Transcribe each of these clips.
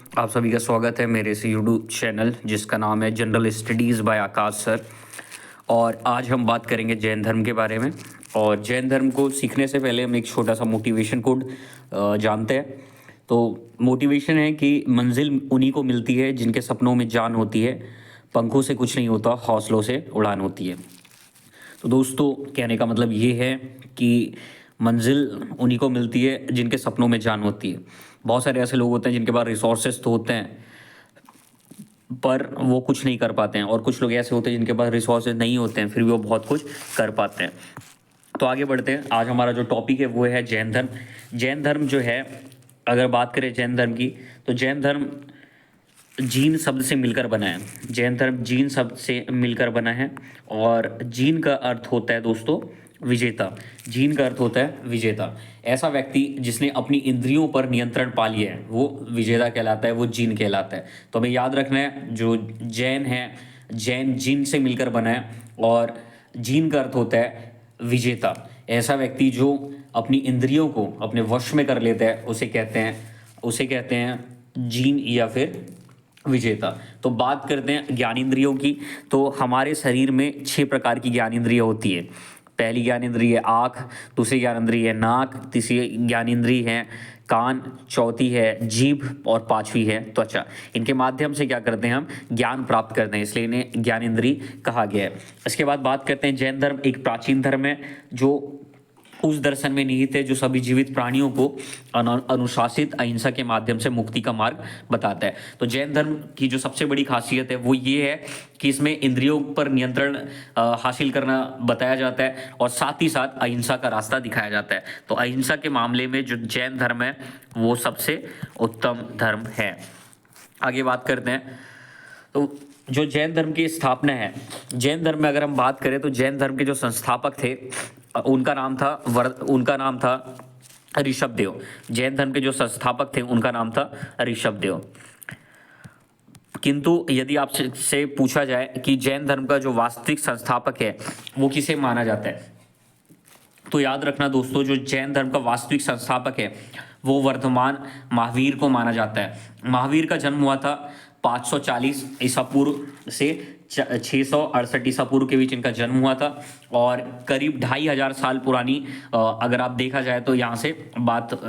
आप सभी का स्वागत है मेरे इस यूट्यूब चैनल जिसका नाम है जनरल स्टडीज़ बाय आकाश सर। और आज हम बात करेंगे जैन धर्म के बारे में। और जैन धर्म को सीखने से पहले हम एक छोटा सा मोटिवेशन कोड जानते हैं। तो मोटिवेशन है कि मंजिल उन्हीं को मिलती है जिनके सपनों में जान होती है, पंखों से कुछ नहीं होता, हौसलों से उड़ान होती है। तो दोस्तों, कहने का मतलब ये है कि मंजिल उन्हीं को मिलती है जिनके सपनों में जान होती है। बहुत सारे ऐसे लोग होते हैं जिनके पास रिसोर्सेज तो होते हैं पर वो कुछ नहीं कर पाते हैं, और कुछ लोग ऐसे होते हैं जिनके पास रिसोर्सेज नहीं होते हैं फिर भी वो बहुत कुछ कर पाते हैं। तो आगे बढ़ते हैं। आज हमारा जो टॉपिक है वो है जैन धर्म। जैन धर्म जो है, अगर बात करें जैन धर्म की, तो जैन धर्म जीन शब्द से मिलकर बना है। जैन धर्म जीन शब्द से मिलकर बना है और जीन का अर्थ होता है दोस्तों विजेता। जीन का अर्थ होता है विजेता। ऐसा व्यक्ति जिसने अपनी इंद्रियों पर नियंत्रण पा लिया है वो विजेता कहलाता है, वो जीन कहलाता है। तो हमें याद रखना है, जो जैन है, जैन जीन से मिलकर बना है और जीन का अर्थ होता है विजेता। ऐसा व्यक्ति जो अपनी इंद्रियों को अपने वश में कर लेता है उसे कहते हैं जीन या फिर विजेता। तो बात करते हैं ज्ञानेंद्रियों की। तो हमारे शरीर में 6 प्रकार की ज्ञानेंद्रिय होती है। पहली ज्ञानेंद्रिय है आँख, दूसरी ज्ञानेंद्रिय है नाक, तीसरी ज्ञानेंद्रिय है कान, चौथी है जीभ और पांचवी है त्वचा। इनके माध्यम से क्या करते हैं, हम ज्ञान प्राप्त करते हैं, इसलिए इन्हें ज्ञानेंद्रिय कहा गया है। इसके बाद बात करते हैं जैन धर्म एक प्राचीन धर्म है जो उस दर्शन में निहित है जो सभी जीवित प्राणियों को अनुशासित अहिंसा के माध्यम से मुक्ति का मार्ग बताता है। तो जैन धर्म की जो सबसे बड़ी खासियत है वो ये है कि इसमें इंद्रियों पर नियंत्रण हासिल करना बताया जाता है और साथ ही साथ अहिंसा का रास्ता दिखाया जाता है। तो अहिंसा के मामले में जो जैन धर्म है वो सबसे उत्तम धर्म है। आगे बात करते हैं। तो जो जैन धर्म की स्थापना है, जैन धर्म में अगर हम बात करें तो जैन धर्म के जो संस्थापक थे उनका नाम था ऋषभदेव। जैन धर्म के जो संस्थापक थे उनका नाम था ऋषभदेव। किंतु यदि आपसे पूछा जाए कि जैन धर्म का जो वास्तविक संस्थापक है वो किसे माना जाता है, तो याद रखना दोस्तों, जो जैन धर्म का वास्तविक संस्थापक है वो वर्धमान महावीर को माना जाता है। महावीर का जन्म हुआ था 540 ईसा पूर्व से 668 ईसा पूर्व के बीच इनका जन्म हुआ था और करीब 2500 साल पुरानी अगर आप देखा जाए तो यहाँ से बात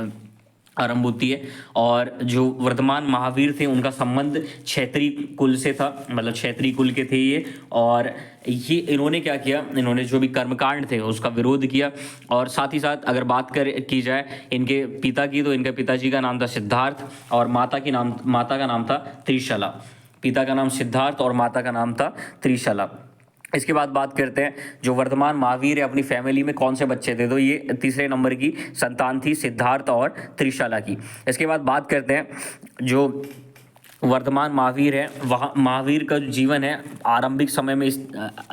आरंभ होती है। और जो वर्धमान महावीर थे उनका संबंध क्षत्रिय कुल से था, मतलब क्षत्रिय कुल के थे ये। और ये इन्होंने क्या किया, इन्होंने जो भी कर्मकांड थे उसका विरोध किया। और साथ ही साथ अगर बात की जाए इनके पिता की, तो इनके पिताजी का नाम था सिद्धार्थ और माता का नाम था त्रिशला। पिता का नाम सिद्धार्थ और माता का नाम था त्रिशला। इसके बाद बात करते हैं जो वर्धमान महावीर है अपनी फैमिली में कौन से बच्चे थे, तो ये तीसरे नंबर की संतान थी सिद्धार्थ और त्रिशला की। इसके बाद बात करते हैं जो वर्धमान महावीर है, वहाँ महावीर का जो जीवन है आरंभिक समय में इस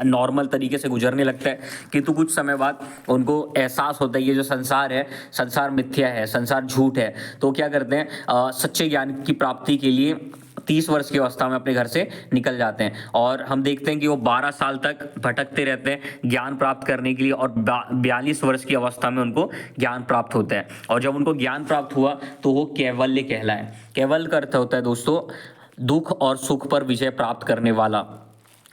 नॉर्मल तरीके से गुजरने लगता है, किंतु कुछ समय बाद उनको एहसास होता है ये जो संसार है, संसार मिथ्या है, संसार झूठ है। तो क्या करते हैं, सच्चे ज्ञान की प्राप्ति के लिए 30 वर्ष की अवस्था में अपने घर से निकल जाते हैं। और हम देखते हैं कि वो 12 साल तक भटकते रहते हैं ज्ञान प्राप्त करने के लिए और 42 वर्ष की अवस्था में उनको ज्ञान प्राप्त होता है। और जब उनको ज्ञान प्राप्त हुआ तो वो कैवल्य कहलाए। कैवल्य का अर्थ होता है दोस्तों दुख और सुख पर विजय प्राप्त करने वाला।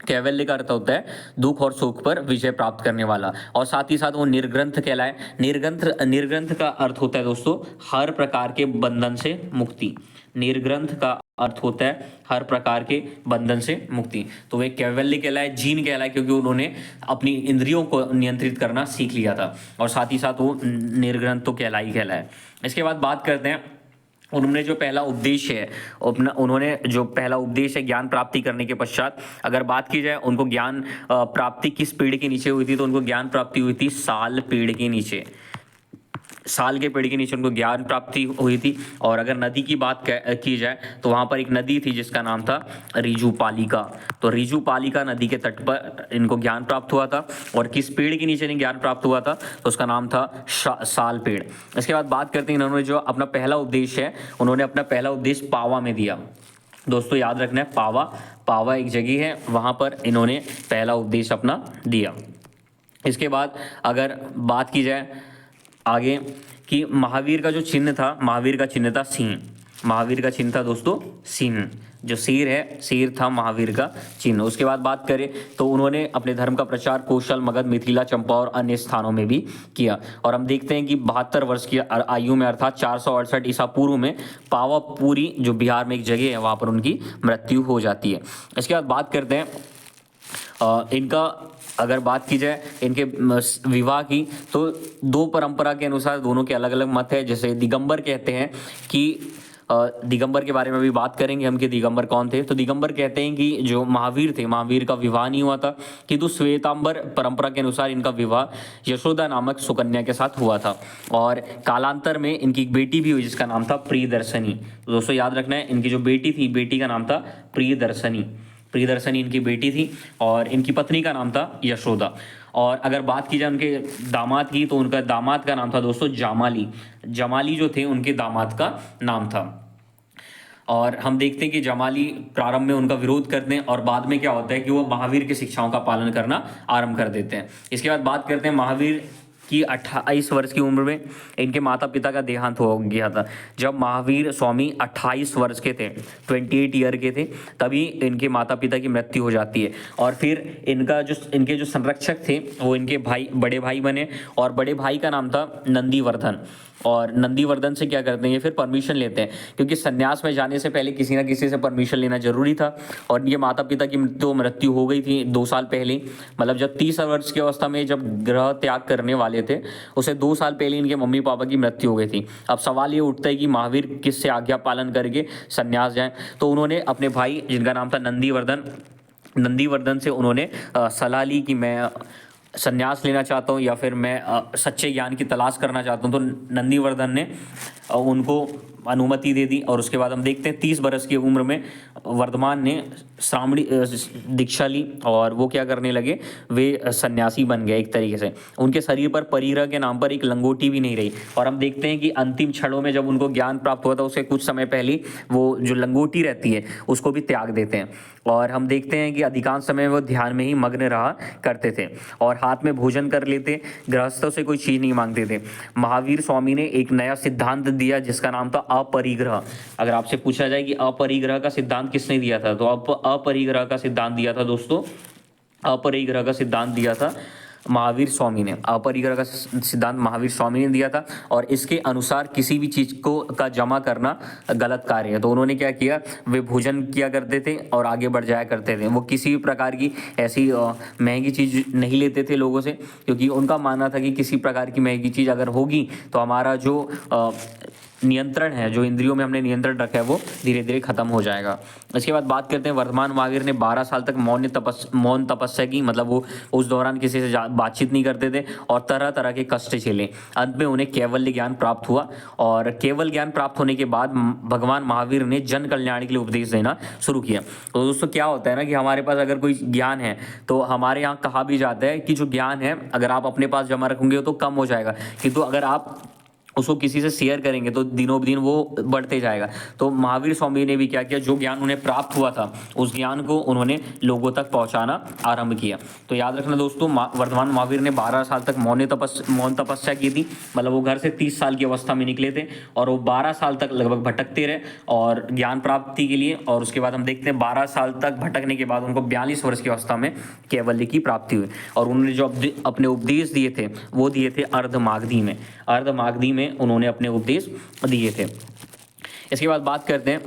कैवल्य का अर्थ होता है दुख और सुख पर विजय प्राप्त करने वाला। और साथ ही साथ वो निर्ग्रंथ कहलाए। निर्ग्रंथ का अर्थ होता है दोस्तों हर प्रकार के बंधन से मुक्ति। निर्ग्रंथ का अर्थ होता है हर प्रकार के बंधन से मुक्ति। तो वे कैवल्य कहलाए, जीन कहलाए क्योंकि उन्होंने अपनी इंद्रियों को नियंत्रित करना सीख लिया था। और साथ ही साथ वो निर्ग्रंथ तो कहलाए। इसके बाद बात करते हैं उन्होंने जो पहला उपदेश है ज्ञान प्राप्ति करने के पश्चात, अगर बात की जाए उनको ज्ञान प्राप्ति किस पेड़ के नीचे हुई थी, तो उनको ज्ञान प्राप्ति हुई थी साल पेड़ के नीचे। साल के पेड़ के नीचे उनको ज्ञान प्राप्ति हुई थी। और अगर नदी की बात की जाए तो वहाँ पर एक नदी थी जिसका नाम था रिजुपालिका। तो रिजुपालिका नदी के तट पर इनको ज्ञान प्राप्त हुआ था। और किस पेड़ के नीचे इन्हें ज्ञान प्राप्त हुआ था, तो उसका नाम था साल पेड़। इसके बाद बात करते हैं इन्होंने जो अपना पहला उपदेश है, उन्होंने अपना पहला उपदेश पावा में दिया। दोस्तों याद रखना है पावा एक जगह है, वहाँ पर इन्होंने पहला उपदेश अपना दिया। इसके बाद अगर बात की जाए आगे कि महावीर का जो चिन्ह था, महावीर का चिन्ह था सिंह। महावीर का चिन्ह था दोस्तों सिंह, जो शेर है, शेर था महावीर का चिन्ह। उसके बाद बात करें तो उन्होंने अपने धर्म का प्रचार कौशल, मगध, मिथिला, चंपा और अन्य स्थानों में भी किया। और हम देखते हैं कि 72 वर्ष की आयु में अर्थात 468 ईसा पूर्व में पावापुरी जो बिहार में एक जगह है वहाँ पर उनकी मृत्यु हो जाती है। इसके बाद बात करते हैं इनका, अगर बात की जाए इनके विवाह की, तो दो परंपरा के अनुसार दोनों के अलग अलग मत है। जैसे दिगंबर कहते हैं कि दिगंबर के बारे में भी बात करेंगे हम कि दिगंबर कौन थे। तो दिगंबर कहते हैं कि जो महावीर थे, महावीर का विवाह नहीं हुआ था, किंतु श्वेतांबर परंपरा के अनुसार इनका विवाह यशोदा नामक सुकन्या के साथ हुआ था। और कालांतर में इनकी एक बेटी भी हुई जिसका नाम था प्रियदर्शनी। तो दोस्तों याद रखना है, इनकी जो बेटी थी, बेटी का नाम था प्रियदर्शनी। प्रियदर्शनी इनकी बेटी थी और इनकी पत्नी का नाम था यशोदा। और अगर बात की जाए उनके दामाद की, तो उनका दामाद का नाम था दोस्तों जामाली। जमाली जो थे उनके दामाद का नाम था। और हम देखते हैं कि जमाली प्रारंभ में उनका विरोध करते हैं और बाद में क्या होता है कि वो महावीर की शिक्षाओं का पालन करना आरंभ कर देते हैं। इसके बाद बात करते हैं महावीर की 28 वर्ष की उम्र में इनके माता पिता का देहांत हो गया था। जब महावीर स्वामी 28 वर्ष के थे, 28 ईयर के थे, तभी इनके माता पिता की मृत्यु हो जाती है। और फिर इनके जो संरक्षक थे वो इनके बड़े भाई बने और बड़े भाई का नाम था नंदीवर्धन। और नंदीवर्धन से क्या करते हैं, ये फिर परमिशन लेते हैं, क्योंकि संन्यास में जाने से पहले किसी ना किसी से परमिशन लेना जरूरी था। और इनके माता पिता की मृत्यु हो गई थी 2 साल पहले, मतलब जब 30 वर्ष की अवस्था में जब ग्रह त्याग करने वाले थे, उसे 2 साल पहले इनके मम्मी पापा की मृत्यु हो गई थी। अब सवाल ये उठता है कि महावीर किससे आज्ञा पालन करके संन्यास जाएं। तो उन्होंने अपने भाई जिनका नाम था नंदीवर्धन से उन्होंने सलाह ली कि मैं संन्यास लेना चाहता हूँ या फिर मैं सच्चे ज्ञान की तलाश करना चाहता हूँ। तो नंदीवर्धन ने उनको अनुमति दे दी। और उसके बाद हम देखते हैं 30 बरस की उम्र में वर्धमान ने श्रामणी दीक्षा ली और वो क्या करने लगे, वे सन्यासी बन गए एक तरीके से। उनके शरीर पर परिग्रह के नाम पर एक लंगोटी भी नहीं रही। और हम देखते हैं कि अंतिम क्षणों में जब उनको ज्ञान प्राप्त हुआ था, उसके कुछ समय पहले वो जो लंगोटी रहती है उसको भी त्याग देते हैं। और हम देखते हैं कि अधिकांश समय वो ध्यान में ही मग्न रहा करते थे और हाथ में भोजन कर लेते, गृहस्थों से कोई चीज़ नहीं मांगते थे। महावीर स्वामी ने एक नया सिद्धांत दिया जिसका नाम था अपरिग्रह। अगर आपसे पूछा जाए कि अपरिग्रह का सिद्धांत किसने दिया था, तो अपरिग्रह का सिद्धांत दिया था दोस्तों, अपरिग्रह का सिद्धांत दिया था महावीर स्वामी ने। अपरिग्रह का सिद्धांत महावीर स्वामी ने दिया था और इसके अनुसार किसी भी चीज़ को का जमा करना गलत कार्य है। तो उन्होंने क्या किया, वे भोजन किया करते थे और आगे बढ़ जाया करते थे। वो किसी भी प्रकार की ऐसी महंगी चीज़ नहीं लेते थे लोगों से, क्योंकि उनका मानना था कि किसी प्रकार की महंगी चीज़ अगर होगी तो हमारा जो नियंत्रण है, जो इंद्रियों में हमने नियंत्रण रखा है, वो धीरे धीरे खत्म हो जाएगा। इसके बाद बात करते हैं वर्धमान महावीर ने 12 साल तक मौन तपस्या की। मतलब वो उस दौरान किसी से बातचीत नहीं करते थे और तरह तरह के कष्ट झेले। अंत में उन्हें केवल ज्ञान प्राप्त हुआ और केवल ज्ञान प्राप्त होने के बाद भगवान महावीर ने जन कल्याण के लिए उपदेश देना शुरू किया। तो दोस्तों क्या होता है ना कि हमारे पास अगर कोई ज्ञान है तो हमारे यहाँ कहा भी जाता है कि जो ज्ञान है अगर आप अपने पास जमा रखेंगे तो कम हो जाएगा, किंतु अगर आप उसको किसी से शेयर करेंगे तो दिनों दिन वो बढ़ते जाएगा। तो महावीर स्वामी ने भी क्या किया, जो ज्ञान उन्हें प्राप्त हुआ था उस ज्ञान को उन्होंने लोगों तक पहुंचाना आरंभ किया। तो याद रखना दोस्तों, वर्धमान महावीर ने 12 साल तक मौन तपस्या की थी। मतलब वो घर से 30 साल की अवस्था में निकले थे और वो 12 साल तक लगभग भटकते रहे और ज्ञान प्राप्ति के लिए। और उसके बाद हम देखते हैं 12 साल तक भटकने के बाद उनको 42 वर्ष की अवस्था में कैवल्य की प्राप्ति हुई। और उन्होंने जो अपने उपदेश दिए थे वो दिए थे अर्धमागधी में उन्होंने अपने उपदेश दिए थे। इसके बाद बात करते हैं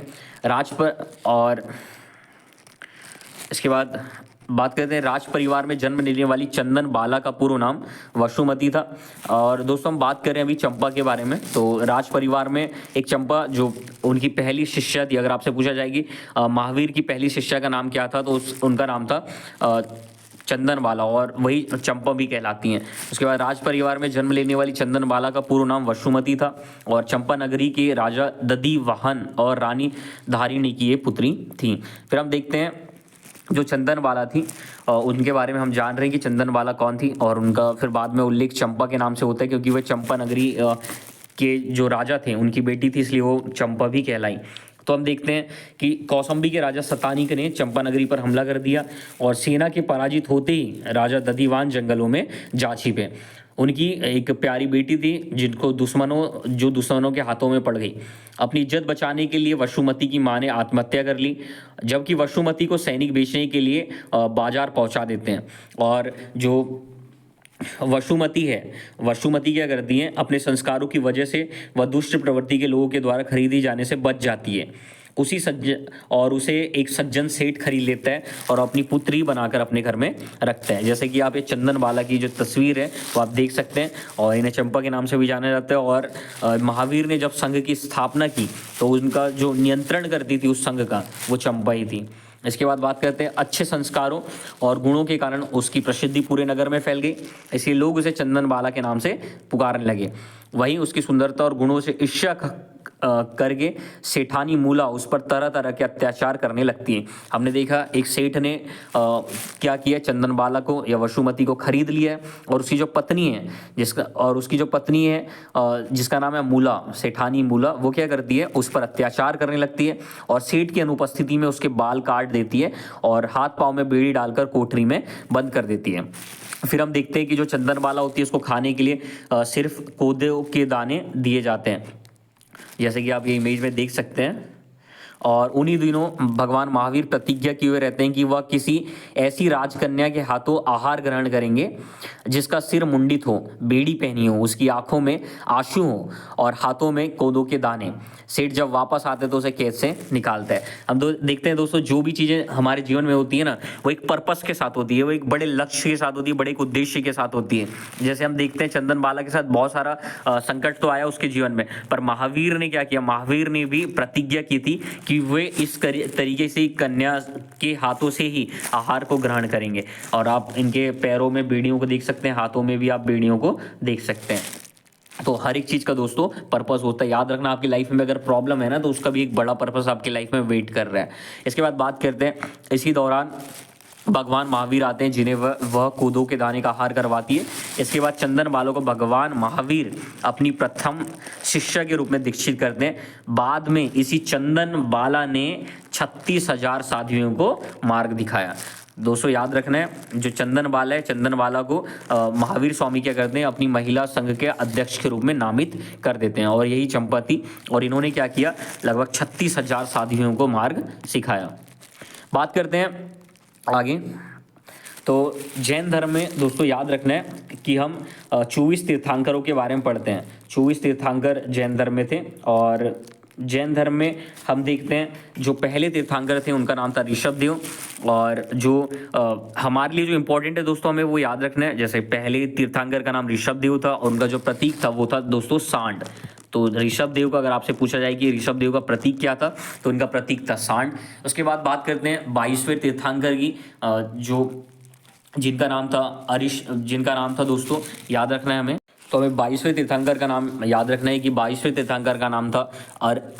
राज परिवार में जन्म लेने वाली चंदन बाला का पूर्व नाम वसुमती था। और दोस्तों हम बात करें अभी चंपा के बारे में, तो राज परिवार में एक चंपा जो उनकी पहली शिष्या थी। अगर आपसे पूछा जाएगी महावीर की पहली शिष्या का नाम क्या था, तो उनका नाम था चंदन बाला और वही चंपा भी कहलाती हैं। उसके बाद राज परिवार में जन्म लेने वाली चंदन बाला का पूर्व नाम वसुमती था और चंपा नगरी के राजा दधिवाहन और रानी धारिणी की ये पुत्री थी। फिर हम देखते हैं जो चंदन बाला थी उनके बारे में हम जान रहे हैं कि चंदन बाला कौन थी और उनका फिर बाद में उल्लेख चंपा के नाम से होता है, क्योंकि वह चंपा नगरी के जो राजा थे उनकी बेटी थी, इसलिए वो चंपा भी कहलाई। तो हम देखते हैं कि कौसंबी के राजा सतानिक ने चंपा नगरी पर हमला कर दिया और सेना के पराजित होते ही राजा दधिवान जंगलों में जा छिपे। उनकी एक प्यारी बेटी थी जिनको दुश्मनों के हाथों में पड़ गई। अपनी इज्जत बचाने के लिए वसुमती की मां ने आत्महत्या कर ली, जबकि वसुमती को सैनिक बेचने के लिए बाजार पहुंचा देते हैं। और जो वसुमती क्या करती हैं, अपने संस्कारों की वजह से वह दुष्ट प्रवृत्ति के लोगों के द्वारा खरीदी जाने से बच जाती है। उसे एक सज्जन सेठ खरीद लेता है और अपनी पुत्री बनाकर अपने घर में रखता है। जैसे कि आप ये चंदन बाला की जो तस्वीर है वो आप देख सकते हैं, और इन्हें चंपा के नाम से भी जाना जाता है। और महावीर ने जब संघ की स्थापना की तो उनका जो नियंत्रण करती थी उस संघ का, वो चंपा ही थी। इसके बाद बात करते हैं अच्छे संस्कारों और गुणों के कारण उसकी प्रसिद्धि पूरे नगर में फैल गई, इसलिए लोग उसे चंदन बाला के नाम से पुकारने लगे। वहीं उसकी सुंदरता और गुणों से ईर्ष्या करके सेठानी मूला उस पर तरह तरह के अत्याचार करने लगती है। हमने देखा एक सेठ ने क्या किया, चंदन बाला को या वसुमती को खरीद लिया है, और उसकी जो पत्नी है जिसका नाम है मूला, सेठानी मूला, वो क्या करती है, उस पर अत्याचार करने लगती है और सेठ की अनुपस्थिति में उसके बाल काट देती है और हाथ पाँव में बेड़ी डालकर कोठरी में बंद कर देती है। फिर हम देखते हैं कि जो चंदन बाला होती है उसको खाने के लिए सिर्फ कोदो के दाने दिए जाते हैं, जैसे कि आप ये इमेज में देख सकते हैं। और उन्हीं दिनों भगवान महावीर प्रतिज्ञा किए हुए रहते हैं कि वह किसी ऐसी राजकन्या के हाथों आहार ग्रहण करेंगे जिसका सिर मुंडित हो, बेड़ी पहनी हो, उसकी आंखों में आंसू हो और हाथों में कोदो के दाने। सेठ जब वापस आते तो उसे कैद से निकालता है। हम देखते हैं दोस्तों, जो भी चीज़ें हमारे जीवन में होती है ना, वो एक पर्पस के साथ होती है, वो एक बड़े लक्ष्य के साथ होती है, बड़े एक उद्देश्य के साथ होती है। जैसे हम देखते हैं चंदन बाला के साथ बहुत सारा संकट तो आया उसके जीवन में, पर महावीर ने क्या किया, महावीर ने भी प्रतिज्ञा की थी कि वे इस तरीके से कन्या के हाथों से ही आहार को ग्रहण करेंगे। और आप इनके पैरों में बेड़ियों को देख सकते हैं, हाथों में भी आप बेड़ियों को देख सकते हैं। तो हर एक चीज़ का दोस्तों पर्पस होता है। याद रखना, आपकी लाइफ में अगर प्रॉब्लम है ना, तो उसका भी एक बड़ा पर्पस आपकी लाइफ में वेट कर रहा है। इसके बाद बात करते हैं, इसी दौरान भगवान महावीर आते हैं जिन्हें वह कोदो के दाने का आहार करवाती है। इसके बाद चंदन बालों को भगवान महावीर अपनी प्रथम शिष्या के रूप में दीक्षित करते हैं। बाद में इसी चंदन बाला ने 36,000 साधुओं को मार्ग दिखाया। दोस्तों याद रखना है, जो चंदन बाला है, चंदन बाला को महावीर स्वामी क्या करते हैं, अपनी महिला संघ के अध्यक्ष के रूप में नामित कर देते हैं, और यही चंपा थी। और इन्होंने क्या किया, लगभग 36,000 साधुओं को मार्ग सिखाया। बात करते हैं आगे। तो जैन धर्म में दोस्तों याद रखना है कि हम 24 तीर्थंकरों के बारे में पढ़ते हैं। 24 तीर्थंकर जैन धर्म में थे, और जैन धर्म में हम देखते हैं जो पहले तीर्थंकर थे उनका नाम था ऋषभदेव। और जो हमारे लिए जो इम्पोर्टेंट है दोस्तों, हमें वो याद रखना है। जैसे पहले तीर्थंकर का नाम ऋषभदेव था और उनका जो प्रतीक था वो था दोस्तों सांड। तो ऋषभदेव का अगर आपसे पूछा जाए कि ऋषभदेव का प्रतीक क्या था, तो इनका प्रतीक था सांड। उसके बाद बात करते हैं 22वें तीर्थंकर की, जिनका नाम था दोस्तों, याद रखना है हमें। तो हमें 22वें तीर्थंकर का नाम याद रखना है कि 22वें तीर्थंकर का नाम था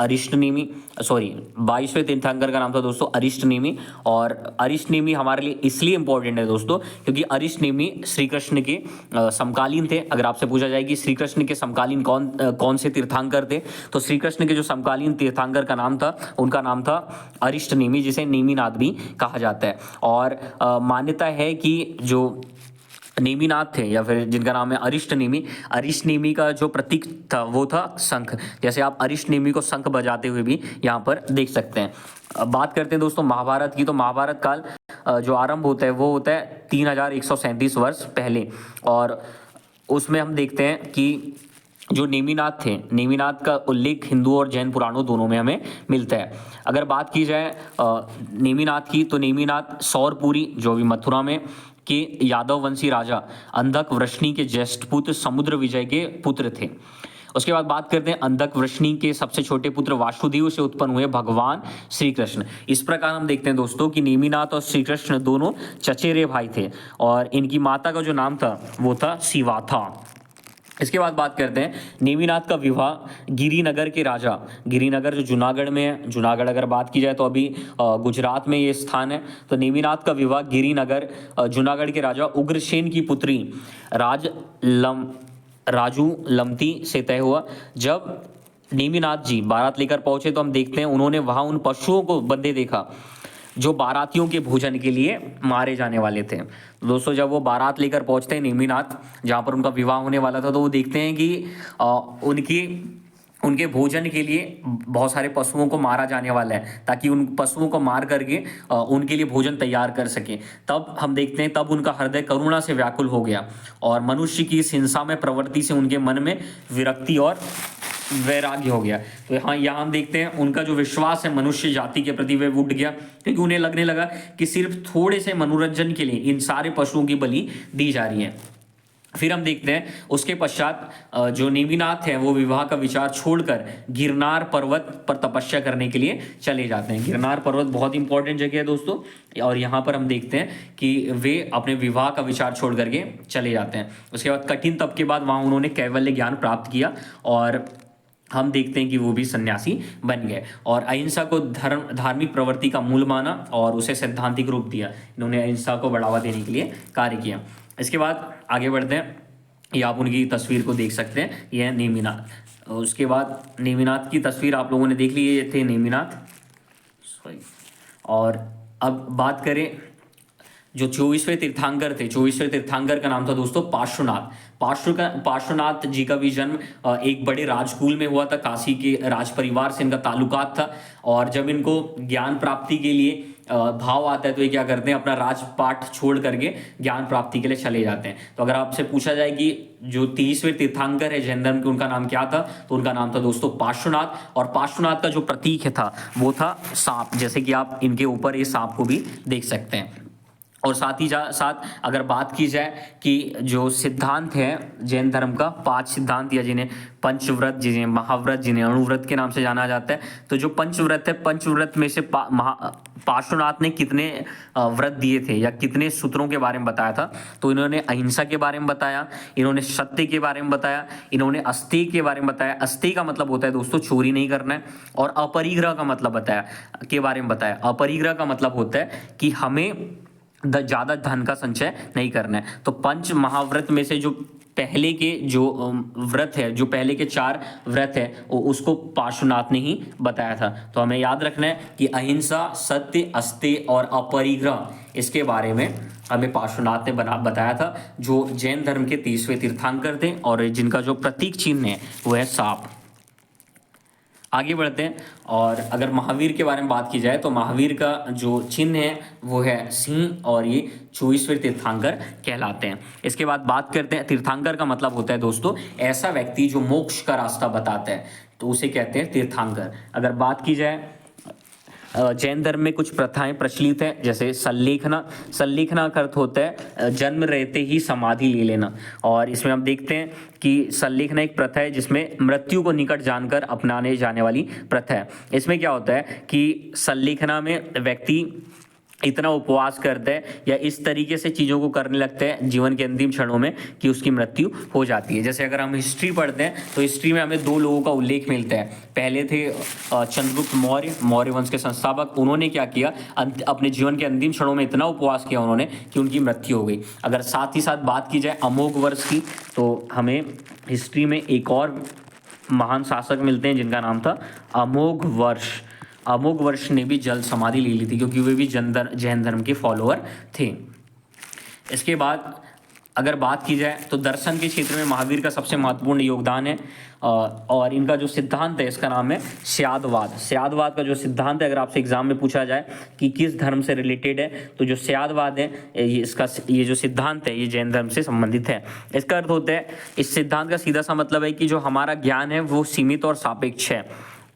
अरिष्टनेमी। 22वें तीर्थंकर का नाम था दोस्तों अरिष्टनेमी। और अरिष्टनेमी हमारे लिए इसलिए इंपॉर्टेंट है दोस्तों क्योंकि अरिष्टनेमी श्री कृष्ण के समकालीन थे। अगर आपसे पूछा जाए कि श्री कृष्ण के समकालीन कौन से तीर्थंकर थे, तो श्री कृष्ण के जो समकालीन तीर्थंकर का नाम था, उनका नाम था अरिष्टनेमी, जिसे नेमिनाथ भी कहा जाता है। और मान्यता है कि जो नेमिनाथ थे या फिर जिनका नाम है अरिष्टनेमी का जो प्रतीक था वो था शंख। जैसे आप अरिष्टनेमी को शंख बजाते हुए भी यहाँ पर देख सकते हैं। बात करते हैं दोस्तों महाभारत की। तो महाभारत काल जो आरंभ होता है वो होता है 3137 वर्ष पहले, और उसमें हम देखते हैं कि जो नेमिनाथ थे, नेमिनाथ का उल्लेख हिंदू और जैन पुराणों दोनों में हमें मिलता है। अगर बात की जाए नेमिनाथ की, तो नेमिनाथ सौरपुरी जो भी मथुरा में के यादव वंशी राजा अंधक वृष्णि के ज्येष्ठ पुत्र समुद्र विजय के पुत्र थे। उसके बाद बात करते हैं अंधक वृष्णि के सबसे छोटे पुत्र वासुदेव से उत्पन्न हुए भगवान श्री कृष्ण। इस प्रकार हम देखते हैं दोस्तों कि नेमिनाथ और श्री कृष्ण दोनों चचेरे भाई थे, और इनकी माता का जो नाम था वो था शिवाथा। इसके बाद बात करते हैं नेमिनाथ का विवाह गिरिनगर के राजा, गिरिनगर जो जूनागढ़ में है, जूनागढ़ अगर बात की जाए तो अभी गुजरात में ये स्थान है। तो नेमिनाथ का विवाह गिरिनगर जूनागढ़ के राजा उग्रसेन की पुत्री राजू लमती से तय हुआ। जब नेमिनाथ जी बारात लेकर पहुंचे तो हम देखते हैं उन्होंने वहां उन पशुओं को बंधे देखा जो बारातियों के भोजन के लिए मारे जाने वाले थे। तो दोस्तों जब वो बारात लेकर पहुंचते हैं नेमिनाथ, जहाँ पर उनका विवाह होने वाला था, तो वो देखते हैं कि उनकी उनके भोजन के लिए बहुत सारे पशुओं को मारा जाने वाला है, ताकि उन पशुओं को मार करके उनके लिए भोजन तैयार कर सके। तब हम देखते हैं, तब उनका हृदय करुणा से व्याकुल हो गया और मनुष्य की इस हिंसा में प्रवृत्ति से उनके मन में विरक्ति और वैराग्य हो गया। तो यहाँ हम देखते हैं उनका जो विश्वास है मनुष्य जाति के प्रति वह उठ गया, क्योंकि उन्हें लगने लगा कि सिर्फ थोड़े से मनोरंजन के लिए इन सारे पशुओं की बलि दी जा रही है। फिर हम देखते हैं उसके पश्चात जो नेमिनाथ है वो विवाह का विचार छोड़कर गिरनार पर्वत पर तपस्या करने के लिए चले जाते हैं। गिरनार पर्वत बहुत इंपॉर्टेंट जगह है दोस्तों, और यहाँ पर हम देखते हैं कि वे अपने विवाह का विचार छोड़ करके चले जाते हैं। उसके बाद कठिन तप के बाद वहाँ उन्होंने कैवल्य ज्ञान प्राप्त किया और हम देखते हैं कि वो भी सन्यासी बन गए और अहिंसा को धार्मिक प्रवृत्ति का मूल माना और उसे सैद्धांतिक रूप दिया। इन्होंने अहिंसा को बढ़ावा देने के लिए कार्य किया। इसके बाद आगे बढ़ते हैं, ये आप उनकी तस्वीर को देख सकते हैं, यह है नेमिनाथ। उसके बाद नेमिनाथ की तस्वीर आप लोगों ने देख ली, ये थे नेमिनाथ। सॉरी। और अब बात करें जो 24वें तीर्थंकर थे, 24वें तीर्थंकर का नाम था दोस्तों पार्श्वनाथ। पार्श्वनाथ जी का भी जन्म एक बड़े राजकुल में हुआ था, काशी के राज परिवार से इनका ताल्लुकात था। और जब इनको ज्ञान प्राप्ति के लिए भाव आता है तो ये क्या करते हैं, अपना राजपाट छोड़ करके ज्ञान प्राप्ति के लिए चले जाते हैं। तो अगर आपसे पूछा जाए कि जो 30वें तीर्थंकर है जैन धर्म के, उनका नाम क्या था, तो उनका नाम था दोस्तों पार्श्वनाथ। और पार्श्वनाथ का जो प्रतीक था वो था सांप, जैसे कि आप इनके ऊपर ये सांप को भी देख सकते हैं। और साथ ही साथ अगर बात की जाए कि जो सिद्धांत है जैन धर्म का, 5 सिद्धांत या जिन्हें पंचव्रत, जिन्हें महाव्रत, जिन्हें अणुव्रत के नाम से जाना जाता है, तो जो पंचव्रत है, पंचव्रत में से पार्श्वनाथ ने कितने व्रत दिए थे या कितने सूत्रों के बारे में बताया था, तो इन्होंने अहिंसा के बारे में बताया, इन्होंने सत्य के बारे में बताया, इन्होंने अस्तेय के बारे में बताया। अस्तेय का मतलब होता है दोस्तों चोरी नहीं करना है। और अपरिग्रह का मतलब बताया के बारे में बताया। अपरिग्रह का मतलब होता है कि हमें ज़्यादा धन का संचय नहीं करना है। तो पंच महाव्रत में से जो पहले के जो व्रत है, जो पहले के 4 व्रत है, उसको पार्श्वनाथ ने ही बताया था। तो हमें याद रखना है कि अहिंसा, सत्य, अस्तेय और अपरिग्रह, इसके बारे में हमें पार्श्वनाथ ने बताया था, जो जैन धर्म के 30वें तीर्थंकर थे और जिनका जो प्रतीक चिन्ह है वो है सांप। आगे बढ़ते हैं और अगर महावीर के बारे में बात की जाए तो महावीर का जो चिन्ह है वो है सिंह और ये 24वें तीर्थंकर कहलाते हैं। इसके बाद बात करते हैं, तीर्थंकर का मतलब होता है दोस्तों ऐसा व्यक्ति जो मोक्ष का रास्ता बताता है, तो उसे कहते हैं तीर्थंकर। अगर बात की जाए जैन धर्म में कुछ प्रथाएं प्रचलित हैं, जैसे सल्लेखना। सल्लेखना का अर्थ होता है जन्म रहते ही समाधि ले लेना। और इसमें हम देखते हैं कि सल्लेखना एक प्रथा है जिसमें मृत्यु को निकट जानकर अपनाने जाने वाली प्रथा है। इसमें क्या होता है कि सल्लेखना में व्यक्ति इतना उपवास करता है या इस तरीके से चीज़ों को करने लगता है जीवन के अंतिम क्षणों में कि उसकी मृत्यु हो जाती है। जैसे अगर हम हिस्ट्री पढ़ते हैं तो हिस्ट्री में हमें 2 लोगों का उल्लेख मिलता है। पहले थे चंद्रगुप्त मौर्य, मौर्य वंश के संस्थापक। उन्होंने क्या किया, अपने जीवन के अंतिम क्षणों में इतना उपवास किया उन्होंने कि उनकी मृत्यु हो गई। अगर साथ ही साथ बात की जाए अमोघ वर्ष की, तो हमें हिस्ट्री में एक और महान शासक मिलते हैं जिनका नाम था अमोघ वर्ष। अमोघ वर्ष ने भी जल समाधि ले ली थी, क्योंकि वे भी जैन धर्म के फॉलोअर थे। इसके बाद अगर बात की जाए तो दर्शन के क्षेत्र में महावीर का सबसे महत्वपूर्ण योगदान है और इनका जो सिद्धांत है इसका नाम है स्यादवाद। स्यादवाद का जो सिद्धांत है, अगर आपसे एग्जाम में पूछा जाए कि किस धर्म से रिलेटेड है, तो जो स्यादवाद है ये जो सिद्धांत है ये जैन धर्म से संबंधित है। इसका अर्थ होता है, इस सिद्धांत का सीधा सा मतलब है कि जो हमारा ज्ञान है वो सीमित और सापेक्ष है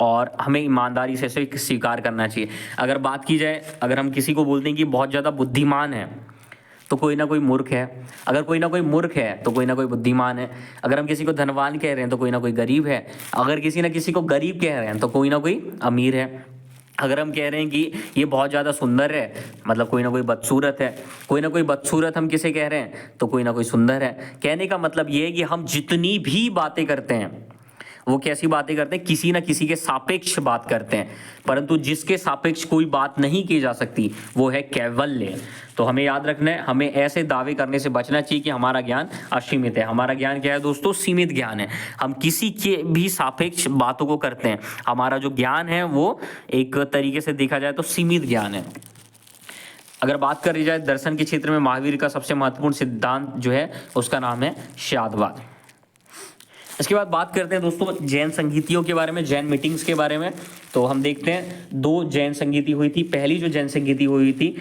और हमें ईमानदारी से इसे स्वीकार करना चाहिए। अगर बात की जाए, अगर हम किसी को बोलते हैं कि बहुत ज़्यादा बुद्धिमान है, तो कोई ना कोई मूर्ख है। अगर कोई ना कोई मूर्ख है तो कोई ना कोई बुद्धिमान है। अगर हम किसी को धनवान कह रहे हैं तो कोई ना कोई गरीब है। अगर किसी ना किसी को गरीब कह रहे हैं तो कोई ना कोई अमीर है। अगर हम कह रहे हैं कि ये बहुत ज़्यादा सुंदर है, मतलब कोई ना कोई बदसूरत है। कोई ना कोई बदसूरत हम किसे कह रहे हैं, तो कोई ना कोई सुंदर है। कहने का मतलब ये है कि हम जितनी भी बातें करते हैं वो कैसी बातें करते हैं, किसी ना किसी के सापेक्ष बात करते हैं, परंतु जिसके सापेक्ष कोई बात नहीं की जा सकती वो है कैवल्य। तो हमें याद रखना है, हमें ऐसे दावे करने से बचना चाहिए कि हमारा ज्ञान असीमित है। हमारा ज्ञान क्या है दोस्तों, सीमित ज्ञान है। हम किसी के भी सापेक्ष बातों को करते हैं। हमारा जो ज्ञान है वो एक तरीके से देखा जाए तो सीमित ज्ञान है। अगर बात करी जाए दर्शन के क्षेत्र में महावीर का सबसे महत्वपूर्ण सिद्धांत जो है उसका नाम है शादवाद। इसके बाद बात करते हैं दोस्तों जैन संगीतियों के बारे में, जैन मीटिंग्स के बारे में। तो हम देखते हैं 2 जैन संगीति हुई थी। पहली जो जैन संगीति हुई थी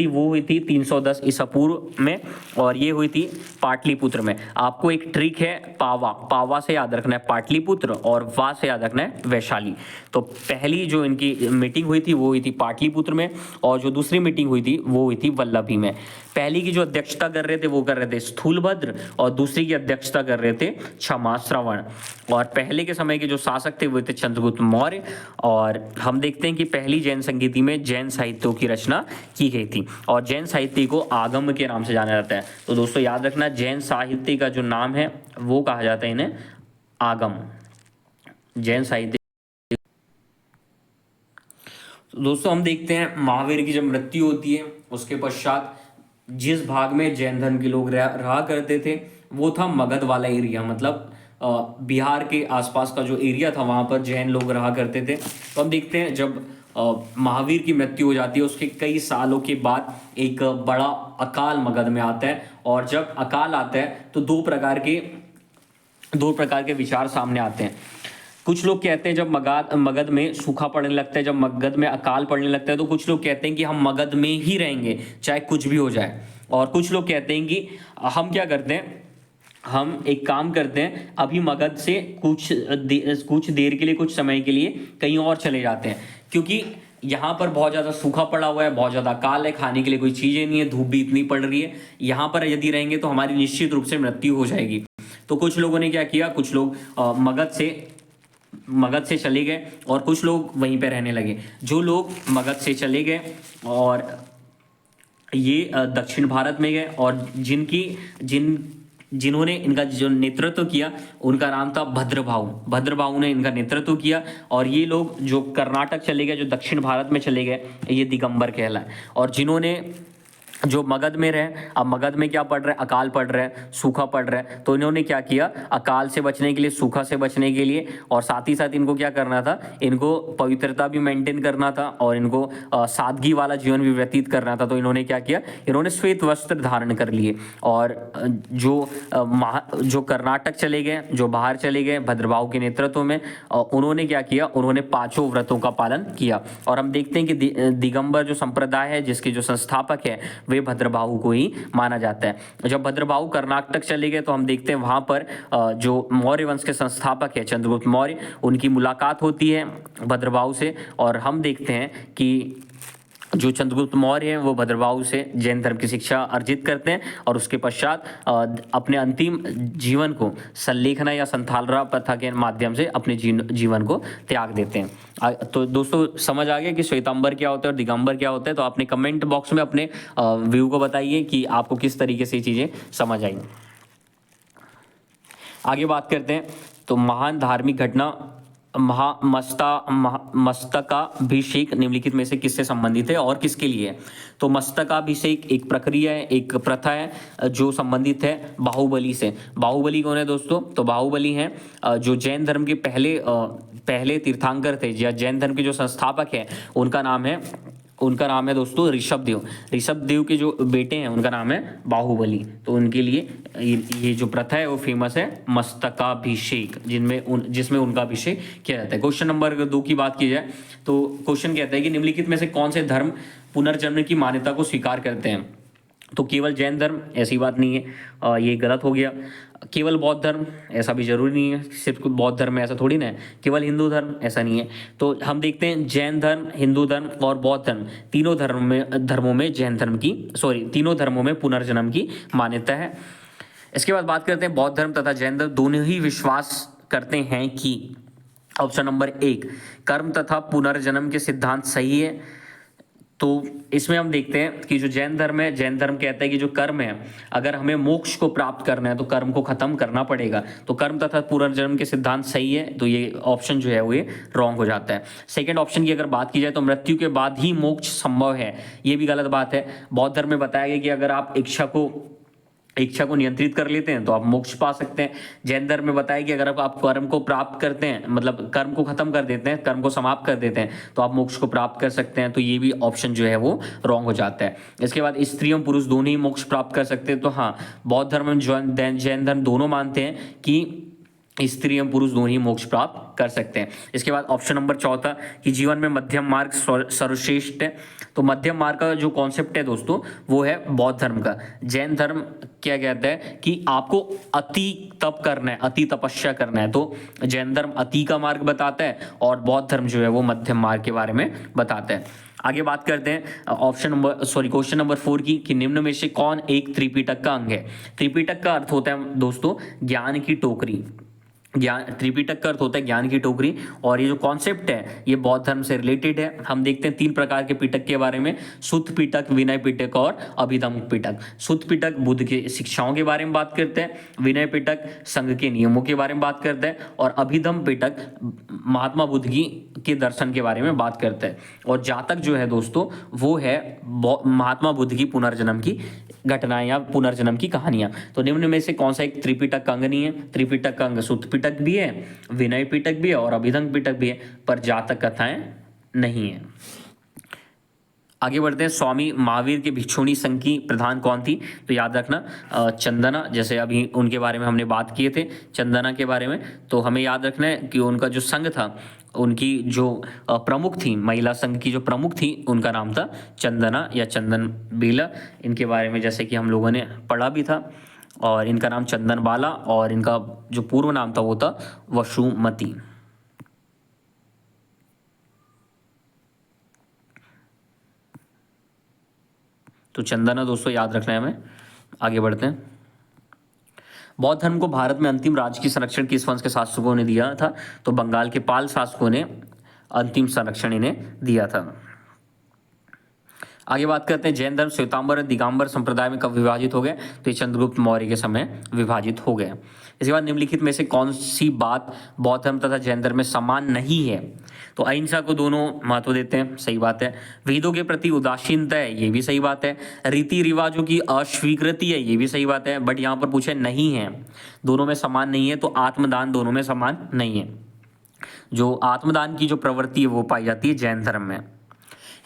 वो हुई थी 310 ईसा पूर्व में, और ये हुई थी पाटलिपुत्र में। आपको एक ट्रिक है, पावा से याद रखना है पाटलिपुत्र, और वा से याद रखना है वैशाली। तो पहली जो इनकी मीटिंग हुई थी वो हुई थी पाटलिपुत्र में, और जो दूसरी मीटिंग हुई थी वो हुई थी वल्लभी में। पहली की जो अध्यक्षता कर रहे थे वो कर रहे थे स्थूलभद्र, और दूसरी की अध्यक्षता कर रहे थे क्षमा श्रवण। और पहले के समय के जो शासक थे वो थे चंद्रगुप्त मौर्य। और हम देखते हैं कि पहली जैन संगीति में जैन साहित्यों की रचना की गई थी, और जैन साहित्य को आगम के नाम से जाना जाता है। तो दोस्तों याद रखना, जैन साहित्य का जो नाम है वो कहा जाता है इन्हें आगम, जैन साहित्य। तो दोस्तों हम देखते हैं महावीर की जब मृत्यु होती है उसके पश्चात जिस भाग में जैन धर्म के लोग रहा करते थे वो था मगध वाला एरिया, मतलब बिहार के आसपास का जो एरिया था वहाँ पर जैन लोग रहा करते थे। तो हम देखते हैं जब महावीर की मृत्यु हो जाती है उसके कई सालों के बाद एक बड़ा अकाल मगध में आता है, और जब अकाल आता है तो दो प्रकार के विचार सामने आते हैं। कुछ लोग कहते हैं जब मगध में सूखा पड़ने लगता है, जब मगध में अकाल पड़ने लगता है, तो कुछ लोग कहते हैं कि हम मगध में ही रहेंगे चाहे कुछ भी हो जाए। और कुछ लोग कहते हैं कि हम क्या करते हैं, हम एक काम करते हैं, अभी मगध से कुछ देर के लिए, कुछ समय के लिए कहीं और चले जाते हैं, क्योंकि यहाँ पर बहुत ज़्यादा सूखा पड़ा हुआ है, बहुत ज़्यादा अकाल है, खाने के लिए कोई चीज़ें नहीं है, धूप भी इतनी पड़ रही है। यहाँ पर यदि रहेंगे तो हमारी निश्चित रूप से मृत्यु हो जाएगी। तो कुछ लोगों ने क्या किया, कुछ लोग मगध से चले गए और कुछ लोग वहीं पे रहने लगे। जो लोग मगध से चले गए और ये दक्षिण भारत में गए, और जिन्होंने इनका जो नेतृत्व किया उनका नाम था भद्रभाऊ ने इनका नेतृत्व किया। और ये लोग जो कर्नाटक चले गए, जो दक्षिण भारत में चले गए, ये दिगंबर कहलाए। और जिन्होंने जो मगध में रहे, अब मगध में क्या पड़ रहा है, अकाल पड़ रहा है, सूखा पड़ रहा है, तो इन्होंने क्या किया, अकाल से बचने के लिए, सूखा से बचने के लिए, और साथ ही साथ इनको क्या करना था, इनको पवित्रता भी मेंटेन करना था और इनको सादगी वाला जीवन भी व्यतीत करना था। तो इन्होंने क्या किया, इन्होंने श्वेत वस्त्र धारण कर लिए। और जो कर्नाटक चले गए, जो बाहर चले गए भद्रभाऊ के नेतृत्व में, उन्होंने क्या किया, उन्होंने 5 व्रतों का पालन किया। और हम देखते हैं कि दिगंबर जो संप्रदाय है जिसके जो संस्थापक है वे भद्रभाऊ को ही माना जाता है। जब भद्रभाऊ कर्नाटक चले गए तो हम देखते हैं वहां पर जो मौर्य वंश के संस्थापक है चंद्रगुप्त मौर्य, उनकी मुलाकात होती है भद्रभाऊ से। और हम देखते हैं कि जो चंद्रगुप्त मौर्य हैं वो भद्रभाऊ से जैन धर्म की शिक्षा अर्जित करते हैं, और उसके पश्चात अपने अंतिम जीवन को सल्लेखना या संथालरा प्रथा के माध्यम से अपने जीवन को त्याग देते हैं। तो दोस्तों समझ आ गया कि श्वेतांबर क्या होता है और दिगंबर क्या होता है। तो आपने कमेंट बॉक्स में अपने व्यू को बताइए कि आपको किस तरीके से ये चीज़ें समझ आई। आगे बात करते हैं तो महान धार्मिक घटना मस्तकाभिषेक निम्नलिखित में से किससे संबंधित है और किसके लिए है। तो मस्तकाभिषेक एक प्रक्रिया है, एक प्रथा है जो संबंधित है बाहुबली से। बाहुबली कौन है दोस्तों, तो बाहुबली हैं जो जैन धर्म के पहले तीर्थंकर थे, या जैन धर्म के जो संस्थापक है उनका नाम है दोस्तों ऋषभदेव के जो बेटे हैं उनका नाम है बाहुबली। तो उनके लिए ये जो प्रथा है वो फेमस है मस्तकाभिषेक, जिसमें उनका अभिषेक किया जाता है। क्वेश्चन नंबर 2 की बात की जाए तो क्वेश्चन कहता है कि निम्नलिखित में से कौन से धर्म पुनर्जन्म की मान्यता को स्वीकार करते हैं। तो केवल जैन धर्म, ऐसी बात नहीं है, ये गलत हो गया। केवल बौद्ध धर्म, ऐसा भी जरूरी नहीं है, सिर्फ बौद्ध धर्म में ऐसा थोड़ी ना है। केवल हिंदू धर्म, ऐसा नहीं है। तो हम देखते हैं जैन धर्म, हिंदू धर्म और बौद्ध धर्म, तीनों धर्मों में पुनर्जन्म की मान्यता है। इसके बाद बात करते हैं बौद्ध धर्म तथा जैन धर्म दोनों ही विश्वास करते हैं कि ऑप्शन नंबर 1 कर्म तथा पुनर्जन्म के सिद्धांत सही है। तो इसमें हम देखते हैं कि जो जैन धर्म कहता है कि जो कर्म है, अगर हमें मोक्ष को प्राप्त करना है तो कर्म को खत्म करना पड़ेगा। तो कर्म तथा पुनर्जन्म के सिद्धांत सही है, तो ये ऑप्शन जो है वो रॉन्ग हो जाता है। सेकंड ऑप्शन की अगर बात की जाए तो मृत्यु के बाद ही मोक्ष संभव है, ये भी गलत बात है। बौद्ध धर्म में बताया गया कि अगर आप इच्छा को इच्छा को नियंत्रित कर लेते हैं तो आप मोक्ष पा सकते हैं। जैन धर्म में बताया कि अगर आप कर्म को प्राप्त करते हैं, मतलब कर्म को खत्म कर देते हैं, कर्म को समाप्त कर देते हैं, तो आप मोक्ष को प्राप्त कर सकते हैं। तो ये भी ऑप्शन जो है वो रॉन्ग हो जाता है। इसके बाद स्त्री एवं पुरुष दोनों ही मोक्ष प्राप्त कर सकते हैं। तो हाँ, बौद्ध धर्म में जैन धर्म दोनों मानते हैं कि स्त्री एवं पुरुष दोनों ही मोक्ष प्राप्त कर सकते हैं। इसके बाद ऑप्शन नंबर चौथा कि जीवन में मध्यम मार्ग सर्वश्रेष्ठ है। तो मध्यम मार्ग का जो कॉन्सेप्ट है दोस्तों वो है बौद्ध धर्म का। जैन धर्म क्या कहता है कि आपको अति तप करना है, अति तपस्या करना है। तो जैन धर्म अति का मार्ग बताता है और बौद्ध धर्म जो है वो मध्यम मार्ग के बारे में बताता है। आगे बात करते हैं क्वेश्चन नंबर 4 की कि निम्न में से कौन एक त्रिपिटक का अंग है। त्रिपिटक का अर्थ होता है दोस्तों ज्ञान की टोकरी। ज्ञान, त्रिपिटक का अर्थ होता है ज्ञान की टोकरी। और ये जो कॉन्सेप्ट है ये बौद्ध धर्म से रिलेटेड है। हम देखते हैं 3 प्रकार के पिटक के बारे में, सुत्त पिटक, विनय पिटक और अभिधम्म पिटक। सुत्त पिटक बुद्ध की शिक्षाओं के बारे में बात करते हैं, विनय पिटक संघ के नियमों के बारे में बात करते हैं और अभिधम्म पिटक महात्मा बुद्ध की के दर्शन के बारे में बात करते हैं। और जातक जो है दोस्तों वो है महात्मा बुद्ध की पुनर्जन्म की घटनाएं या पुनर्जन्म की कहानियां। तो निम्न में से कौन सा एक त्रिपिटक अंग नहीं है। त्रिपिटक अंग सुत्त पिटक भी है, विनय पिटक भी है और अभिधम्म पिटक भी है, पर जातक कथाएं नहीं है। आगे बढ़ते हैं। स्वामी महावीर के भिक्षुणी संघ की प्रधान कौन थी। तो याद रखना चंदना, जैसे अभी उनके बारे में हमने बात किए थे चंदना के बारे में। तो हमें याद रखना है कि उनका जो संघ था, उनकी जो प्रमुख थी, महिला संघ की जो प्रमुख थी, उनका नाम था चंदना या चंदन बेला। इनके बारे में जैसे कि हम लोगों ने पढ़ा भी था। और इनका नाम चंदन बाला और इनका जो पूर्व नाम था वो था वसुमती। तो चंदना दोस्तों याद रखना है हमें। आगे बढ़ते हैं। बौद्ध धर्म को भारत में अंतिम राजकीय संरक्षण किस वंश के शासकों ने दिया था। तो बंगाल के पाल शासकों ने अंतिम संरक्षण इन्हें दिया था। आगे बात करते हैं। जैन धर्म श्वेतांबर और दिगंबर संप्रदाय में कब विभाजित हो गए। तो ये चंद्रगुप्त मौर्य के समय विभाजित हो गए। इसके बाद निम्नलिखित में से कौन सी बात बौद्ध धर्म तथा जैन धर्म में समान नहीं है। तो अहिंसा को दोनों महत्व देते हैं, सही बात है। वेदों के प्रति उदासीनता है, ये भी सही बात है। रीति रिवाजों की अस्वीकृति है, ये भी सही बात है। बट यहाँ पर पूछे नहीं है, दोनों में समान नहीं है। तो आत्मदान दोनों में समान नहीं है। जो आत्मदान की जो प्रवृत्ति है वो पाई जाती है जैन धर्म में।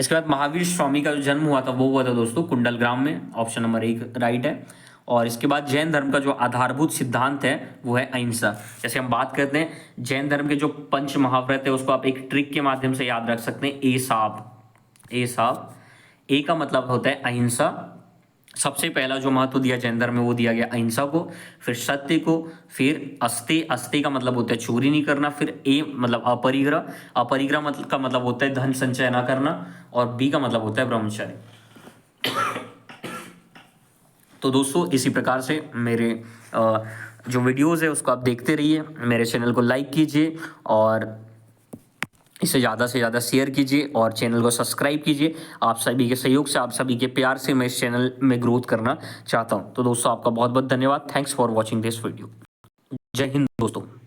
इसके बाद महावीर स्वामी का जो जन्म हुआ था वो हुआ था दोस्तों कुंडलग्राम में। ऑप्शन नंबर 1 राइट है। और इसके बाद जैन धर्म का जो आधारभूत सिद्धांत है वो है अहिंसा। जैसे हम बात करते हैं जैन धर्म के जो पंच महाव्रत है उसको आप एक ट्रिक के माध्यम से याद रख सकते हैं। ए साब, ए का मतलब होता है अहिंसा। सबसे पहला जो महत्व दिया जैन धर्म में वो दिया गया अहिंसा को, फिर सत्य को, फिर अस्ते का मतलब होता है चोरी नहीं करना, फिर ए मतलब अपरिग्रह मतलब का मतलब होता है धन संचय ना करना, और बी का मतलब होता है ब्रह्मचर्य। तो दोस्तों इसी प्रकार से मेरे जो वीडियोस है उसको आप देखते रहिए। मेरे चैनल को लाइक कीजिए और इसे ज़्यादा से ज़्यादा शेयर कीजिए और चैनल को सब्सक्राइब कीजिए। आप सभी के सहयोग से, आप सभी के प्यार से मैं इस चैनल में ग्रोथ करना चाहता हूं। तो दोस्तों आपका बहुत बहुत धन्यवाद। Thanks for watching this video. जय हिंद दोस्तों।